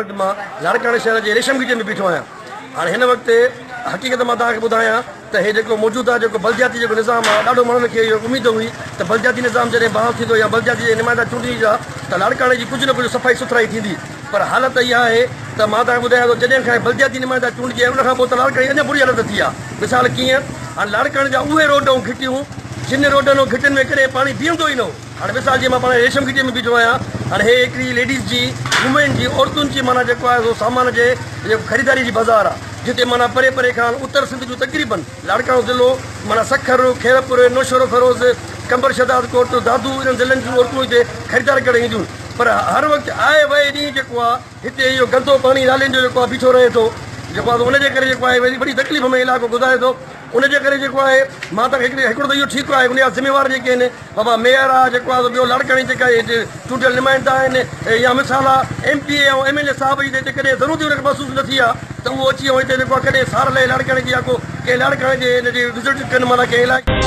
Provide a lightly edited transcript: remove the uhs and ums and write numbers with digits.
वक़्तु मां लाड़काणे शहर जे रेशम गीचे में बीठो आहियां। हाणे हिन वक़्तु हक़ीक़त मां तव्हांखे ॿुधायां त हे जेको मौजूदु आहे जेको बलदियाती जेको निज़ाम आहे ॾाढो माण्हुनि खे इहो उमेद हुई त बलदियाती निज़ाम जॾहिं बहाल थींदो या बलदियाती जे नुमाइंदा चूंडी जा त लाड़काणे जी कुझु न कुझु सफ़ाई सुथराई थींदी। पर हालत इहा आहे त मां तव्हांखे ॿुधायां थो जॾहिं खां बलदियाती नुमाइंदा चूंडिजे उनखां पोइ त लाड़काणे अञा बुरी हालत थी आहे। मिसाल कीअं हाणे लाड़काणे जा उहे रोड ऐं घिटियूं जिन रोडनि ऐं घिटियुनि में कॾहिं पाणी बीहंदो ई न हो। हाणे मिसाल जीअं मां पाण रेशम गीचे में बीठो आहियां। हाणे हे हिकिड़ी लेडीज़ जी वुमेन जी औरतुनि जी माना जेको आहे उहो सामान जे जेको ख़रीदारी जी बाज़ार आहे जिते माना परे परे खां उत्तर सिंध जूं तक़रीबन लाड़काणो ज़िलो माना सखर खैरपुर नौशरो फरोज़ कंबर शदाद कोट दादू इन्हनि ज़िलनि जूं औरतूं हिते ख़रीदार करे ईंदियूं। पर हर वक़्तु आए वए ॾींहुं जेको आहे हिते इहो गंदो पाणी नालियुनि जो जेको आहे बीठो रहे थो जेको आहे उनजे करे जेको आहे वॾी तकलीफ़ में इलाइक़ो गुज़ारे थो। उनजे करे जेको आहे मां त हिकिड़ो त इहो ठीकु आहे उनजा ज़िम्मेवार जेके आहिनि बाबा मेयर आहे जेको आहे ॿियो लाड़काणे जेका चूंडियल नुमाइंदा आहिनि या मिसाल आहे MP ऐं MLA साहिब जी हिते कॾहिं ज़रूरत हुनखे महसूसु न थी आहे त उहो अची हिते जेको आहे कॾहिं सार लाइ लाड़काणे जी या को कंहिं लाड़काणे जे हिन जी विज़िट कनि माना कंहिं इलाइक़े